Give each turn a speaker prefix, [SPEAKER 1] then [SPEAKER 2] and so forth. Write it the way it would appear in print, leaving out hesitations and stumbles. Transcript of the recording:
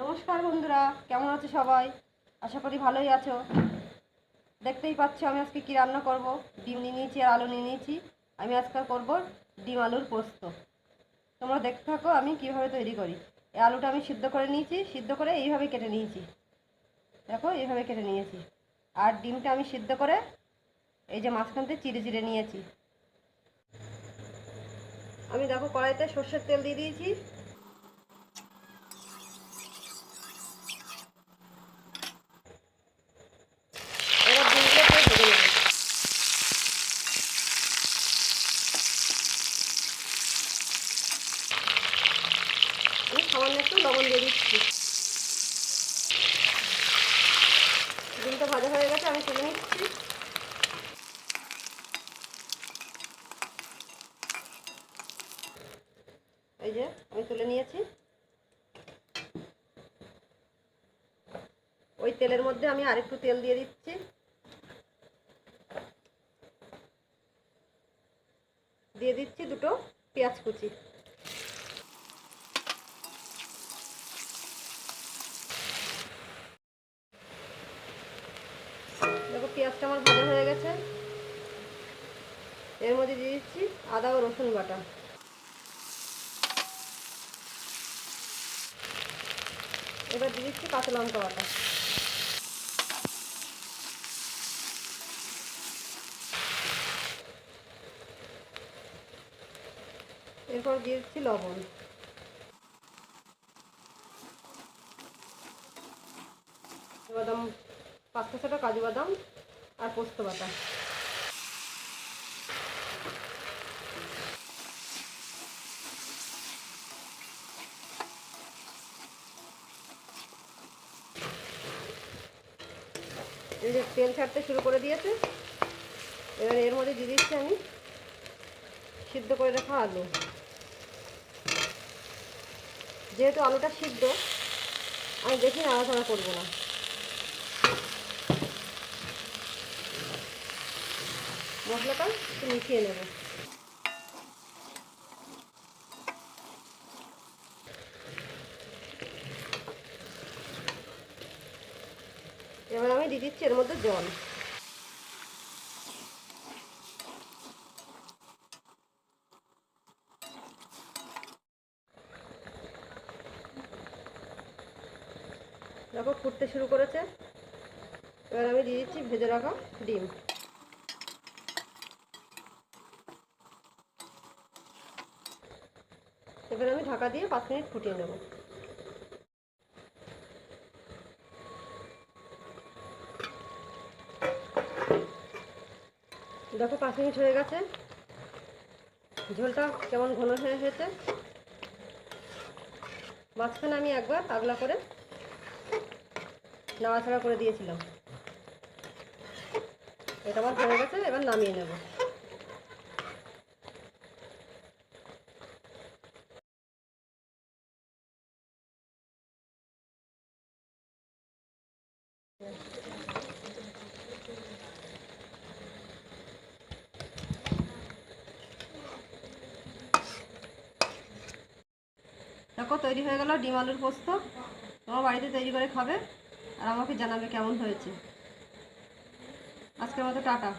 [SPEAKER 1] নমস্কার বন্ধুরা, কেমন আছো সবাই? আশা করি ভালোই আছো। দেখতেই পাচ্ছ আমি আজকে কি রান্না করব। ডিম নিয়ে নিয়েছি আর আলু নিয়ে নিয়েছি। আমি আজকে করব ডিম আলুর পোস্ত। তোমরা দেখতে থাকো আমি কিভাবে তৈরি করি। এই আলুটা আমি সিদ্ধ করে নিয়েছি, সিদ্ধ করে এইভাবে কেটে নিয়েছি। দেখো এইভাবে কেটে নিয়েছি। আর ডিমটা আমি সিদ্ধ করে এই যে মাঝখান থেকে চিড়ে চিড়ে নিয়েছি। আমি দেখো কড়াইতে সর্ষের তেল দিয়ে দিয়েছি। এবার ডিমগুলো ভেজে নেব। আমি সামান্য একটু লবণ দিয়ে দিচ্ছি। ডিমটা ভাজা হয়ে গেছে, আমি তুলে নিচ্ছি। এই যে আমি তুলে নিয়েছি। ওই তেলের মধ্যে আমি আরেকটু তেল দিয়ে দিচ্ছি। দিয়ে দিচ্ছি দুটো পেঁয়াজ কুচি। দেখো পেঁয়াজটা আমার ভাজা হয়ে গেছে। এর মধ্যে দিয়ে দিচ্ছি আদা ও রসুন বাটা। এবার দিয়ে দিচ্ছি কাঁচা লঙ্কা বাটা। এরপর দিয়ে দিচ্ছি লবণ। বাদাম, 5-6টা কাজু বাদাম আর পোস্ত বাটা। এই যে তেল ছাড়তে শুরু করে দিয়েছে। এবার এর মধ্যে দিয়ে দিচ্ছি আমি সিদ্ধ করে রাখা আলু। যেহেতু আলুটা সিদ্ধ, আমি বেশি নাড়াচাড়া করবো না। মশলাটা একটু মিশিয়ে নেব। এবার আমি দিয়ে দিচ্ছি এর মধ্যে জল। দেখো ফুটতে শুরু করেছে। এবার আমি দিয়ে দিচ্ছি ভেজে রাখা ডিম। এবার আমি ঢাকা দিয়ে 5 মিনিট ফুটিয়ে নেব। দেখো 5 মিনিট হয়ে গেছে। ঝোলটা কেমন ঘন হয়ে এসেছে। মাঝখানে আমি একবার আগলা করে নাড়াচাড়া করে দিয়েছিলাম। এটা আমার হয়ে গেছে, এবার নামিয়ে নেব। দেখো তৈরি হয়ে গেল ডিম আলুর পোস্ত। তোমার বাড়িতে তৈরি করে খাবে আর আমাকে জানাবে কেমন হয়েছে। আজকের মতো টাটা।